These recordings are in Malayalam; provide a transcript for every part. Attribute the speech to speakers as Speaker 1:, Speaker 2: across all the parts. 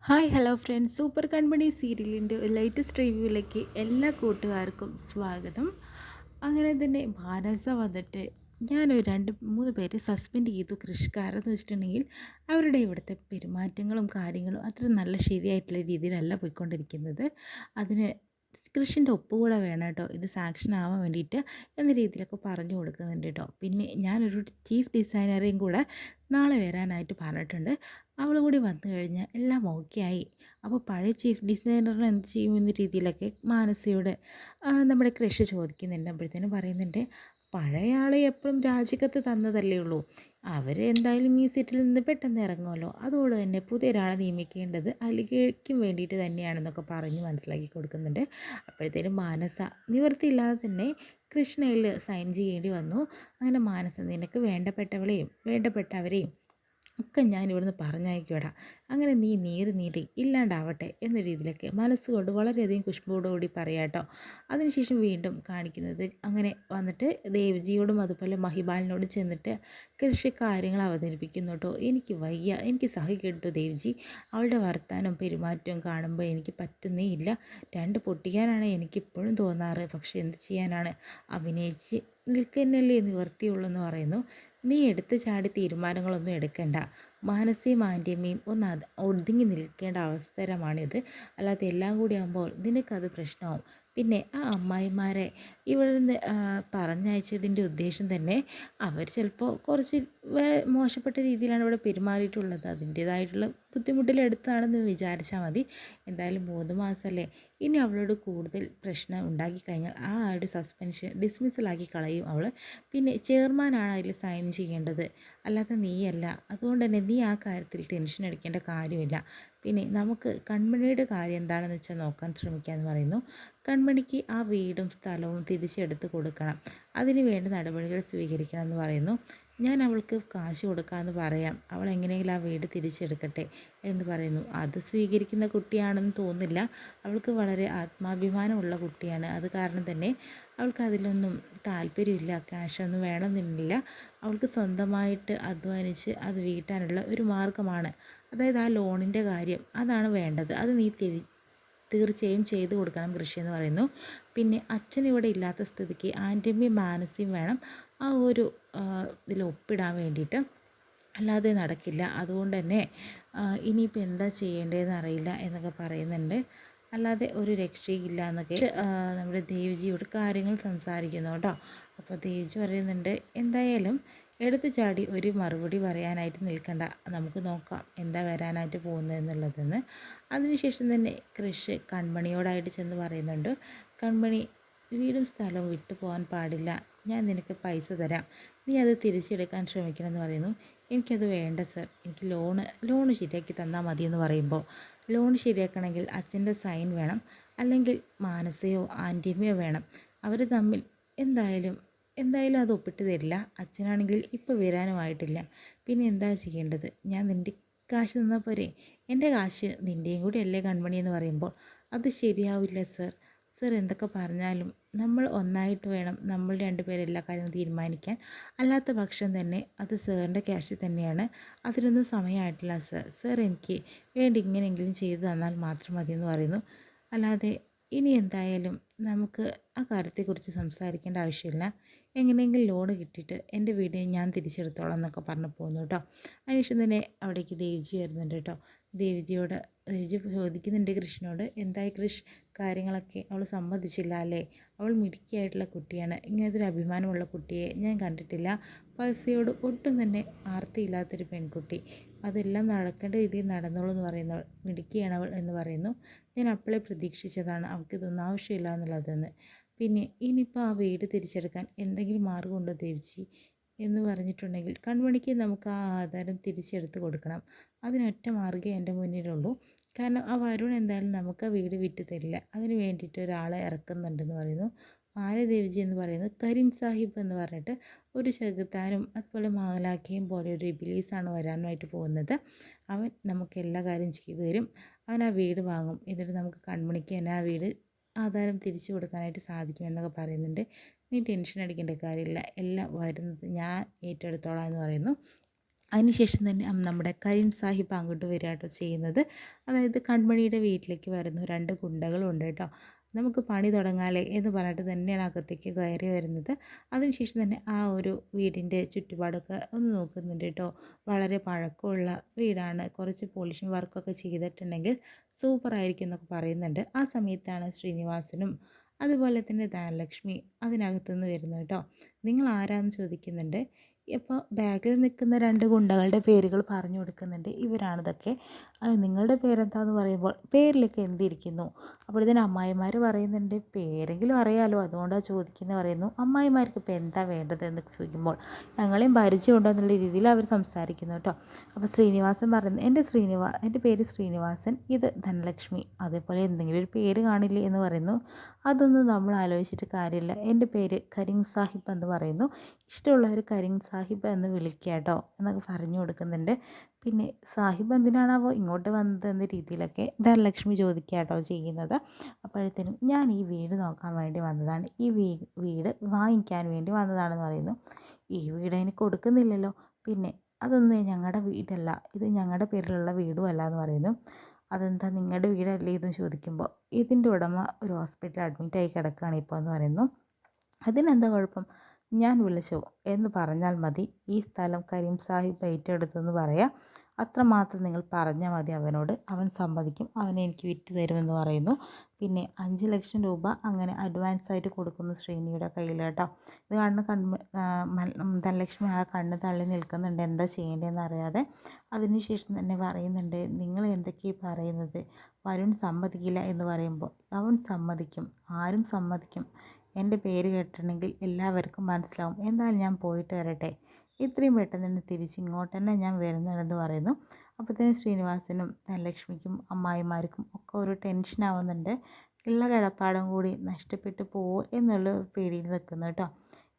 Speaker 1: Hi hello friends, super Kanmani സീരിയലിൻ്റെ ലേറ്റസ്റ്റ് റിവ്യൂവിലേക്ക് എല്ലാ കൂട്ടുകാർക്കും സ്വാഗതം. അങ്ങനെ തന്നെ മാനസ വന്നിട്ട് ഞാനൊരു 2-3 പേരെ സസ്പെൻഡ് ചെയ്തു കൃഷി. കാരണം എന്ന് വെച്ചിട്ടുണ്ടെങ്കിൽ അവരുടെ ഇവിടുത്തെ പെരുമാറ്റങ്ങളും കാര്യങ്ങളും അത്ര നല്ല ശരിയായിട്ടുള്ള രീതിയിലല്ല പോയിക്കൊണ്ടിരിക്കുന്നത്. അതിന് കൃഷിൻ്റെ ഒപ്പുകൂടെ വേണം കേട്ടോ, ഇത് സാങ്ഷൻ ആവാൻ വേണ്ടിയിട്ട് എന്ന രീതിയിലൊക്കെ പറഞ്ഞു കൊടുക്കുന്നുണ്ട് കേട്ടോ. പിന്നെ ഞാനൊരു ചീഫ് ഡിസൈനറേയും കൂടെ നാളെ വരാനായിട്ട് പറഞ്ഞിട്ടുണ്ട്. അവൾ കൂടി വന്നു കഴിഞ്ഞാൽ എല്ലാം ഓക്കെ ആയി. അപ്പോൾ പഴയ ചീഫ് ഡിസൈനറിന് എന്ത് ചെയ്യും എന്ന രീതിയിലൊക്കെ മാനസയോട് നമ്മുടെ കൃഷി ചോദിക്കുന്നുണ്ട്. അപ്പോഴത്തേനും പറയുന്നുണ്ട്, പഴയ ആളെ എപ്പോഴും രാജിക്കത്ത് തന്നതല്ലേ ഉള്ളൂ, അവർ എന്തായാലും ഈ സെറ്റിൽ നിന്ന് പെട്ടെന്ന് ഇറങ്ങുമല്ലോ, അതുകൊണ്ട് തന്നെ പുതിയ ഒരാളെ നിയമിക്കേണ്ടത് അലികയ്ക്കും വേണ്ടിയിട്ട് തന്നെയാണെന്നൊക്കെ പറഞ്ഞ് മനസ്സിലാക്കി കൊടുക്കുന്നുണ്ട്. അപ്പോഴത്തേനും മാനസ നിവൃത്തിയില്ലാതെ തന്നെ കൃഷ്ണയിൽ സൈൻ ചെയ്യേണ്ടി വന്നു. അങ്ങനെ മാനസ, നിനക്ക് വേണ്ടപ്പെട്ടവളെയും വേണ്ടപ്പെട്ടവരെയും ഒക്കെ ഞാൻ ഇവിടുന്ന് പറഞ്ഞയക്കൂടാ, അങ്ങനെ നീ നീറി ഇല്ലാണ്ടാവട്ടെ എന്ന രീതിയിലൊക്കെ മനസ്സുകൊണ്ട് വളരെയധികം കുശുമ്പോടുകൂടി പറയാട്ടോ. അതിനുശേഷം വീണ്ടും കാണിക്കുന്നത് അങ്ങനെ വന്നിട്ട് ദേവ്ജിയോടും അതുപോലെ മഹിപാലിനോടും ചെന്നിട്ട് കൃഷി കാര്യങ്ങൾ അവതരിപ്പിക്കുന്നു കേട്ടോ. എനിക്ക് വയ്യ, എനിക്ക് സഹിക്കട്ടു ദേവ്ജി, അവളുടെ വർത്താനം പെരുമാറ്റവും കാണുമ്പോൾ എനിക്ക് പറ്റുന്നേ ഇല്ല. രണ്ട് പൊട്ടിക്കാനാണ് എനിക്കിപ്പോഴും തോന്നാറ്, പക്ഷെ എന്ത് ചെയ്യാനാണ്, അഭിനയിച്ച് നിൽക്കുന്നല്ലേ നിവർത്തിയുള്ളൂ എന്ന് പറയുന്നു. നീ എടുത്ത് ചാടി തീരുമാനങ്ങളൊന്നും എടുക്കണ്ട, മാനസികയും ആൻറ്റിയമ്മയും ഒന്ന് ഒതുങ്ങി നിൽക്കേണ്ട അവസരമാണിത്. അല്ലാതെ എല്ലാം കൂടി ആകുമ്പോൾ നിനക്കത് പ്രശ്നമാവും. പിന്നെ ആ അമ്മായിമാരെ ഇവിടെ നിന്ന് പറഞ്ഞയച്ചതിൻ്റെ ഉദ്ദേശം തന്നെ അവർ ചിലപ്പോൾ കുറച്ച് മോശപ്പെട്ട രീതിയിലാണ് ഇവിടെ പെരുമാറിയിട്ടുള്ളത്, അതിൻ്റേതായിട്ടുള്ള ബുദ്ധിമുട്ടിലെടുത്താണെന്ന് വിചാരിച്ചാൽ മതി. എന്തായാലും 3 മാസമല്ലേ, ഇനി അവളോട് കൂടുതൽ പ്രശ്നം ഉണ്ടാക്കി കഴിഞ്ഞാൽ ആ ഒരു സസ്പെൻഷൻ ഡിസ്മിസലാക്കി കളയും അവൾ. പിന്നെ ചെയർമാനാണ് അതിൽ സൈൻ ചെയ്യേണ്ടത്, അല്ലാതെ നീയല്ല. അതുകൊണ്ട് തന്നെ നീ ആ കാര്യത്തിൽ ടെൻഷൻ അടിക്കേണ്ട കാര്യമില്ല. പിന്നെ നമുക്ക് കൺമണിയുടെ കാര്യം എന്താണെന്ന് വെച്ചാൽ നോക്കാൻ ശ്രമിക്കാമെന്ന് പറയുന്നു. കൺമണിക്ക് ആ വീടും സ്ഥലവും തിരിച്ചെടുത്ത് കൊടുക്കണം, അതിന് വേണ്ട നടപടികൾ സ്വീകരിക്കണം എന്ന് പറയുന്നു. ഞാൻ അവൾക്ക് കാശ് കൊടുക്കാമെന്ന് പറയാം, അവൾ എങ്ങനെയെങ്കിലും ആ വീട് തിരിച്ചെടുക്കട്ടെ എന്ന് പറയുന്നു. അത് സ്വീകരിക്കുന്ന കുട്ടിയാണെന്ന് തോന്നുന്നില്ല, അവൾക്ക് വളരെ ആത്മാഭിമാനമുള്ള കുട്ടിയാണ്. അത് കാരണം തന്നെ അവൾക്ക് അതിലൊന്നും താല്പര്യമില്ല, ക്യാഷൊന്നും വേണമെന്നില്ല. അവൾക്ക് സ്വന്തമായിട്ട് അധ്വാനിച്ച് അത് വീട്ടാനുള്ള ഒരു മാർഗ്ഗമാണ്, അതായത് ആ ലോണിൻ്റെ കാര്യം അതാണ് വേണ്ടത്, അത് നീ തീർച്ചയായും ചെയ്തു കൊടുക്കണം കൃഷി എന്ന് പറയുന്നു. പിന്നെ അച്ഛൻ ഇവിടെ ഇല്ലാത്ത സ്ഥിതിക്ക് ആൻറ്റിയമ്മയും മാനസിയും വേണം ആ ഒരു ഇതിൽ ഒപ്പിടാൻ വേണ്ടിയിട്ട്, അല്ലാതെ നടക്കില്ല. അതുകൊണ്ട് തന്നെ ഇനിയിപ്പോൾ എന്താ ചെയ്യേണ്ടതെന്ന് അറിയില്ല എന്നൊക്കെ പറയുന്നുണ്ട്. അല്ലാതെ ഒരു രക്ഷയില്ല എന്നൊക്കെ നമ്മുടെ ദേവ്ജിയോട് കാര്യങ്ങൾ സംസാരിക്കുന്നു കേട്ടോ. അപ്പോൾ ദേവ്ജി പറയുന്നുണ്ട്, എന്തായാലും എടുത്തു ചാടി ഒരു മറുപടി പറയാനായിട്ട് നിൽക്കണ്ട, നമുക്ക് നോക്കാം എന്താ വരാനായിട്ട് പോകുന്നതെന്നുള്ളതെന്ന്. അതിനുശേഷം തന്നെ കൃഷ് കൺമണിയോടായിട്ട് ചെന്ന് പറയുന്നുണ്ട്, കൺമണി, വീടും സ്ഥലവും വിട്ടു പോകാൻ പാടില്ല, ഞാൻ നിനക്ക് പൈസ തരാം, നീ അത് തിരിച്ചെടുക്കാൻ ശ്രമിക്കണമെന്ന് പറയുന്നു. എനിക്കത് വേണ്ട സർ, എനിക്ക് ലോണ് ശരിയാക്കി തന്നാൽ മതിയെന്ന് പറയുമ്പോൾ, ലോൺ ശരിയാക്കണമെങ്കിൽ അച്ഛൻ്റെ സൈൻ വേണം, അല്ലെങ്കിൽ മാനസയോ ആൻറ്റിയമ്മയോ വേണം. അവർ തമ്മിൽ എന്തായാലും അത് ഒപ്പിട്ട് തരില്ല. അച്ഛനാണെങ്കിൽ ഇപ്പോൾ വരാനുമായിട്ടില്ല. പിന്നെ എന്താ ചെയ്യേണ്ടത്, ഞാൻ നിൻ്റെ കാശ് തന്നാൽ പോരെ, എൻ്റെ കാശ് നിൻ്റെയും കൂടി അല്ലേ കൺമണി എന്ന് പറയുമ്പോൾ, അത് ശരിയാവില്ല സർ. സർ എന്തൊക്കെ പറഞ്ഞാലും നമ്മൾ ഒന്നായിട്ട് വേണം നമ്മൾ 2 പേരും എല്ലാ കാര്യവും തീരുമാനിക്കാൻ. അല്ലാത്ത പക്ഷം തന്നെ അത് സാറിൻ്റെ ക്യാഷ് തന്നെയാണ്, അതിനൊന്നും സമയമായിട്ടില്ല സർ. സർ എനിക്ക് വേണ്ടി ഇങ്ങനെയെങ്കിലും ചെയ്തു തന്നാൽ മാത്രം മതിയെന്ന് പറയുന്നു. അല്ലാതെ ഇനി എന്തായാലും നമുക്ക് ആ കാര്യത്തെക്കുറിച്ച് സംസാരിക്കേണ്ട ആവശ്യമില്ല, എങ്ങനെയെങ്കിലും ലോൺ കിട്ടിയിട്ട് എൻ്റെ വീട് ഞാൻ തിരിച്ചെടുത്തോളാം എന്നൊക്കെ പറഞ്ഞു പോകുന്നു കേട്ടോ. അതിനുശേഷം തന്നെ അവിടേക്ക് ദേവ്ജി വരുന്നുണ്ട് കേട്ടോ. ദേവ്ജി ചോദിക്കുന്നുണ്ട് കൃഷ്ണനോട്, എന്തായി കൃഷ്, കാര്യങ്ങളൊക്കെ അവൾ സമ്മതിച്ചില്ല അല്ലേ, അവൾ മിടുക്കിയായിട്ടുള്ള കുട്ടിയാണ്, ഇങ്ങനത്തെ ഒരു അഭിമാനമുള്ള കുട്ടിയെ ഞാൻ കണ്ടിട്ടില്ല, പൈസയോട് ഒട്ടും തന്നെ ആർത്തിയില്ലാത്തൊരു പെൺകുട്ടി, അതെല്ലാം നടക്കേണ്ട രീതിയിൽ നടന്നോളൂ എന്ന് പറയുന്നവൾ മിടുക്കിയാണ് അവൾ എന്ന് പറയുന്നു. ഞാൻ അപ്പോഴേ പ്രതീക്ഷിച്ചതാണ് അവൾക്കിതൊന്നും ആവശ്യമില്ല എന്നുള്ളതെന്ന്. പിന്നെ ഇനിയിപ്പോൾ ആ വീട് തിരിച്ചെടുക്കാൻ എന്തെങ്കിലും മാർഗമുണ്ടോ ദേവ്ജി എന്ന് പറഞ്ഞിട്ടുണ്ടെങ്കിൽ, കൺമണിക്ക് നമുക്ക് ആ ആധാരം തിരിച്ചെടുത്ത് കൊടുക്കണം, അതിനൊറ്റ മാർഗ്ഗമേ എൻ്റെ മുന്നിലുള്ളൂ. കാരണം ആ വരുൺ എന്തായാലും നമുക്ക് ആ വീട് വിറ്റ് തരില്ല, അതിന് വേണ്ടിയിട്ട് ഒരാളെ ഇറക്കുന്നുണ്ടെന്ന് പറയുന്നു. ആരെ ദേവ്ജി എന്ന് പറയുന്നത് കരീം സാഹിബ് എന്ന് പറഞ്ഞിട്ട് ഒരു ചെകുത്താനും അതുപോലെ മാലാഖയും പോലെ ഒരു ഇബിലീസാണ് വരാനായിട്ട് പോകുന്നത്. അവൻ നമുക്ക് എല്ലാ കാര്യം ചെയ്തു തരും, അവൻ ആ വീട് വാങ്ങും, എന്നിട്ട് നമുക്ക് കൺമണിക്ക് തന്നെ ആ വീട് ആധാരം തിരിച്ചു കൊടുക്കാനായിട്ട് സാധിക്കുമെന്നൊക്കെ പറയുന്നുണ്ട്. നീ ടെൻഷൻ അടിക്കേണ്ട കാര്യമില്ല, എല്ലാം വരുന്നത് ഞാൻ ഏറ്റെടുത്തോളാം എന്ന് പറയുന്നു. അതിനുശേഷം തന്നെ നമ്മുടെ കരീം സാഹിബ് അങ്ങോട്ട് വരിക കേട്ടോ ചെയ്യുന്നത്. അതായത് കൺമണിയുടെ വീട്ടിലേക്ക് വരുന്നു 2 ഗുണ്ടകളുണ്ട് കേട്ടോ. നമുക്ക് പണി തുടങ്ങാലേ എന്ന് പറഞ്ഞിട്ട് തന്നെയാണ് അകത്തേക്ക് കയറി വരുന്നത്. അതിനുശേഷം തന്നെ ആ ഒരു വീടിൻ്റെ ചുറ്റുപാടൊക്കെ ഒന്ന് നോക്കുന്നുണ്ട് കേട്ടോ. വളരെ പഴക്കമുള്ള വീടാണ്. കുറച്ച് പോളിഷിംഗ് വർക്കൊക്കെ ചെയ്തിട്ടുണ്ടെങ്കിൽ സൂപ്പറായിരിക്കും എന്നൊക്കെ പറയുന്നുണ്ട്. ആ സമയത്താണ് ശ്രീനിവാസനും അതുപോലെ തന്നെ ധനലക്ഷ്മി അതിനകത്തുനിന്ന് വരുന്നത് കേട്ടോ. നിങ്ങൾ ആരാന്ന് ചോദിക്കുന്നുണ്ട്. ഇപ്പോൾ ബാക്കിൽ നിൽക്കുന്ന 2 ഗുണ്ടകളുടെ പേരുകൾ പറഞ്ഞു കൊടുക്കുന്നുണ്ട്. ഇവരാണിതൊക്കെ. നിങ്ങളുടെ പേരെന്താന്ന് പറയുമ്പോൾ പേരിലൊക്കെ എന്തിരിക്കുന്നു? അപ്പോഴത്തേന് അമ്മായിമാർ പറയുന്നുണ്ട് പേരെങ്കിലും അറിയാലോ അതുകൊണ്ടാണ് ചോദിക്കുന്നത് പറയുന്നു. അമ്മായിമാർക്ക് ഇപ്പോൾ എന്താ വേണ്ടത് എന്ന് ചോദിക്കുമ്പോൾ ഞങ്ങളെയും പരിചയമുണ്ടോ എന്നുള്ള രീതിയിൽ അവർ സംസാരിക്കുന്നു കേട്ടോ. അപ്പോൾ ശ്രീനിവാസൻ പറയുന്നു എൻ്റെ പേര് ശ്രീനിവാസൻ, ഇത് ധനലക്ഷ്മി, അതേപോലെ എന്തെങ്കിലും ഒരു പേര് കാണില്ലേ എന്ന് പറയുന്നു. അതൊന്നും നമ്മൾ ആലോചിച്ചിട്ട് കാര്യമില്ല, എൻ്റെ പേര് കരീം സാഹിബ് എന്ന് പറയുന്നു, ഇഷ്ടമുള്ളവർ കരീം സാഹിബ് എന്ന് വിളിക്കുക കേട്ടോ എന്നൊക്കെ പറഞ്ഞു കൊടുക്കുന്നുണ്ട്. പിന്നെ സാഹിബ് എന്തിനാണാവോ ഇങ്ങോട്ട് വന്നത് എന്ന രീതിയിലൊക്കെ ധനലക്ഷ്മി ചോദിക്കുക കേട്ടോ ചെയ്യുന്നത്. അപ്പോഴത്തേനും ഞാൻ ഈ വീട് നോക്കാൻ വേണ്ടി വന്നതാണ്, ഈ വീട് വാങ്ങിക്കാൻ വേണ്ടി വന്നതാണെന്ന് പറയുന്നു. ഈ വീട് എനിക്ക് കൊടുക്കുന്നില്ലല്ലോ, പിന്നെ അതൊന്നും ഞങ്ങളുടെ വീടല്ല, ഇത് ഞങ്ങളുടെ പേരിലുള്ള വീടും അല്ല എന്ന് പറയുന്നു. അതെന്താ നിങ്ങളുടെ വീടല്ലേ എന്ന് ചോദിക്കുമ്പോൾ ഇതിൻ്റെ ഉടമ ഒരു ഹോസ്പിറ്റലിൽ അഡ്മിറ്റായി കിടക്കുകയാണ് ഇപ്പോൾ എന്ന് പറയുന്നു. അതിനെന്താ കുഴപ്പം, ഞാൻ വിളിച്ചു എന്ന് പറഞ്ഞാൽ മതി, ഈ സ്ഥലം കരീം സാഹിബ് ഏറ്റെടുത്തു എന്ന് പറയാം, അത്രമാത്രം നിങ്ങൾ പറഞ്ഞാൽ മതി അവനോട്, അവൻ സമ്മതിക്കും, അവനെ എനിക്ക് വിറ്റ് തരുമെന്ന് പറയുന്നു. പിന്നെ 5 ലക്ഷം രൂപ അങ്ങനെ അഡ്വാൻസ് ആയിട്ട് കൊടുക്കുന്നു ശ്രീനിയുടെ കയ്യിൽ കേട്ടോ. ഇത് കാണുന്ന ധനലക്ഷ്മി ആ കണ്ണ് തള്ളി നിൽക്കുന്നുണ്ട്, എന്താ ചെയ്യേണ്ടതെന്ന് അറിയാതെ. അതിനുശേഷം തന്നെ പറയുന്നുണ്ട് നിങ്ങൾ എന്തൊക്കെയാണ് പറയുന്നത്, വരുൺ സമ്മതിക്കില്ല എന്ന് പറയുമ്പോൾ അവൻ സമ്മതിക്കും, ആരും സമ്മതിക്കും, എൻ്റെ പേര് കേട്ടിട്ടുണ്ടെങ്കിൽ എല്ലാവർക്കും മനസ്സിലാവും, എന്തായാലും ഞാൻ പോയിട്ട് വരട്ടെ, ഇത്രയും പെട്ടെന്ന് തന്നെ തിരിച്ച് ഇങ്ങോട്ട് തന്നെ ഞാൻ വരുന്നുണ്ടെന്ന് പറയുന്നു. അപ്പോഴത്തേനും ശ്രീനിവാസനും ധനലക്ഷ്മിക്കും അമ്മായിമാർക്കും ഒക്കെ ഒരു ടെൻഷൻ ആവുന്നുണ്ട്, ഉള്ള കിടപ്പാടും കൂടി നഷ്ടപ്പെട്ടു പോവോ എന്നുള്ള പേടിയിൽ നിൽക്കുന്നു കേട്ടോ.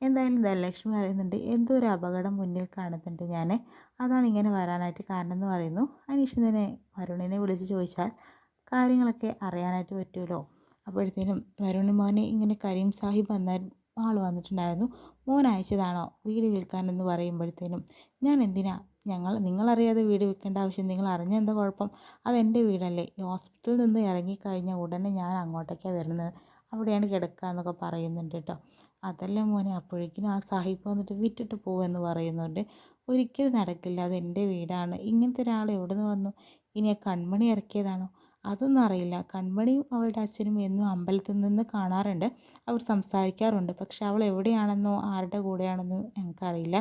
Speaker 1: എന്തായാലും ധനലക്ഷ്മി പറയുന്നുണ്ട് എന്തോ ഒരു അപകടം മുന്നിൽ കാണുന്നുണ്ട് ഞാൻ, അതാണ് ഇങ്ങനെ വരാനായിട്ട് കാരണം എന്ന് പറയുന്നു. അതിനുശേഷം തന്നെ വരുണിനെ വിളിച്ച് ചോദിച്ചാൽ കാര്യങ്ങളൊക്കെ അറിയാനായിട്ട് പറ്റുമല്ലോ. അപ്പോഴത്തേനും വരുൺ മോനെ ഇങ്ങനെ കരീം സാഹിബ് എന്ന ആൾ വന്നിട്ടുണ്ടായിരുന്നു, മോൻ അയച്ചതാണോ വീട് വിൽക്കാനെന്ന് പറയുമ്പോഴത്തേനും ഞാൻ എന്തിനാ, നിങ്ങളറിയാതെ വീട് വിൽക്കേണ്ട ആവശ്യം നിങ്ങൾ അറിഞ്ഞാൽ എന്താ കുഴപ്പം, അതെൻ്റെ വീടല്ലേ, ഈ ഹോസ്പിറ്റലിൽ നിന്ന് ഇറങ്ങിക്കഴിഞ്ഞാൽ ഉടനെ ഞാൻ അങ്ങോട്ടേക്കാണ് വരുന്നത്, അവിടെയാണ് കിടക്കുക എന്നൊക്കെ പറയുന്നുണ്ട് കേട്ടോ. അതല്ല മോനെ, അപ്പോഴേക്കിനും ആ സാഹിബ് വന്നിട്ട് വിറ്റിട്ട് പോകുമെന്ന് പറയുന്നുണ്ട്. ഒരിക്കലും നടക്കില്ല, അതെൻ്റെ വീടാണ്, ഇങ്ങനത്തെ ഒരാൾ എവിടെ നിന്ന് വന്നു, ഇനി ആ കൺമണി ഇറക്കിയതാണോ, അതൊന്നും അറിയില്ല, കൺമണിയും അവളുടെ അച്ഛനും എന്നും അമ്പലത്തിൽ നിന്ന് കാണാറുണ്ട്, അവർ സംസാരിക്കാറുണ്ട്, പക്ഷെ അവൾ എവിടെയാണെന്നോ ആരുടെ കൂടെയാണെന്നോ ഞങ്ങൾക്കറിയില്ല,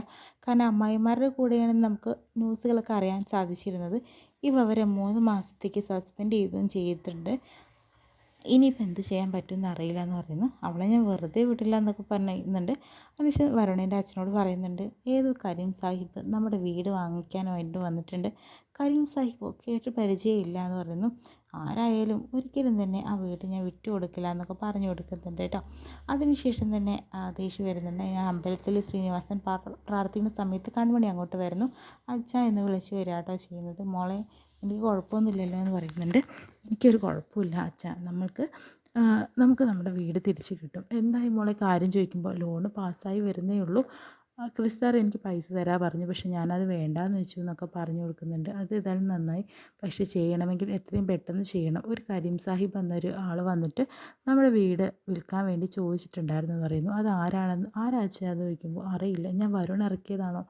Speaker 1: കാരണം അമ്മായിമാരുടെ കൂടെയാണെന്ന് നമുക്ക് ന്യൂസുകളൊക്കെ അറിയാൻ സാധിച്ചിരുന്നത്. ഇപ്പോൾ അവരെ 3 മാസത്തേക്ക് സസ്പെൻഡ് ചെയ്തിട്ടുണ്ട്, ഇനിയിപ്പോൾ എന്ത് ചെയ്യാൻ പറ്റുമെന്ന് അറിയില്ല എന്ന് പറയുന്നു. അവളെ ഞാൻ വെറുതെ വിടില്ല എന്നൊക്കെ പറയുന്നുണ്ട്. അതിനുശേഷം വരുണിൻ്റെ അച്ഛനോട് പറയുന്നുണ്ട് ഏതോ കരീം സാഹിബ് നമ്മുടെ വീട് വാങ്ങിക്കാൻ വേണ്ടി വന്നിട്ടുണ്ട്, കരീം സാഹിബോ കേട്ട് പരിചയമില്ല എന്ന് പറയുന്നു. ആരായാലും ഒരിക്കലും തന്നെ ആ വീട് ഞാൻ വിട്ടു കൊടുക്കില്ല എന്നൊക്കെ പറഞ്ഞു കൊടുക്കുന്നുണ്ട് കേട്ടോ. അതിനുശേഷം തന്നെ ദേഷ്യം വരുന്നുണ്ട്. ഞാൻ അമ്പലത്തിൽ ശ്രീനിവാസൻ പ്രാർത്ഥിക്കുന്ന സമയത്ത് കൺമണി അങ്ങോട്ട് വരുന്നു. അച്ഛാ എന്ന് വിളിച്ച് വരിക കേട്ടോ ചെയ്യുന്നത്. മോളെ എനിക്ക് കുഴപ്പമൊന്നുമില്ലല്ലോ എന്ന് പറയുന്നുണ്ട്. എനിക്കൊരു കുഴപ്പമില്ല അച്ഛാ, നമുക്ക് നമ്മുടെ വീട് തിരിച്ച് കിട്ടും, എന്തായി മോളെ കാര്യം ചോദിക്കുമ്പോൾ ലോണ് പാസ്സായി വരുന്നേ ഉള്ളൂ, ക്രിസ് സാർ എനിക്ക് പൈസ തരാൻ പറഞ്ഞു, പക്ഷേ ഞാനത് വേണ്ടാന്ന് വെച്ചു എന്നൊക്കെ പറഞ്ഞു കൊടുക്കുന്നുണ്ട്. അത് ഏതായാലും നന്നായി, പക്ഷേ ചെയ്യണമെങ്കിൽ എത്രയും പെട്ടെന്ന് ചെയ്യണം, ഒരു കരീം സാഹിബ് എന്നൊരു ആൾ വന്നിട്ട് നമ്മുടെ വീട് വിൽക്കാൻ വേണ്ടി ചോദിച്ചിട്ടുണ്ടായിരുന്നു എന്ന് പറയുന്നു. അത് ആരാച്ചാന്ന് ചോദിക്കുമ്പോൾ അറിയില്ല, ഞാൻ വരുൺ ഇറക്കിയതാണോ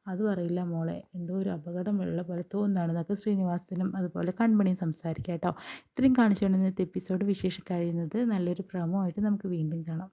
Speaker 1: അതും അറിയില്ല മോളെ, എന്തോ ഒരു അപകടമുള്ള പോലെ തോന്നുന്നതാണ് എന്നൊക്കെ ശ്രീനിവാസനും അതുപോലെ കൺമണിയും സംസാരിക്കാം കേട്ടോ. ഇത്രയും കാണിച്ചുകൊണ്ട് ഇന്നത്തെ എപ്പിസോഡ് വിശേഷം കഴിയുന്നത്. നല്ലൊരു പ്രമോ ആയിട്ട് നമുക്ക് വീണ്ടും കാണാം.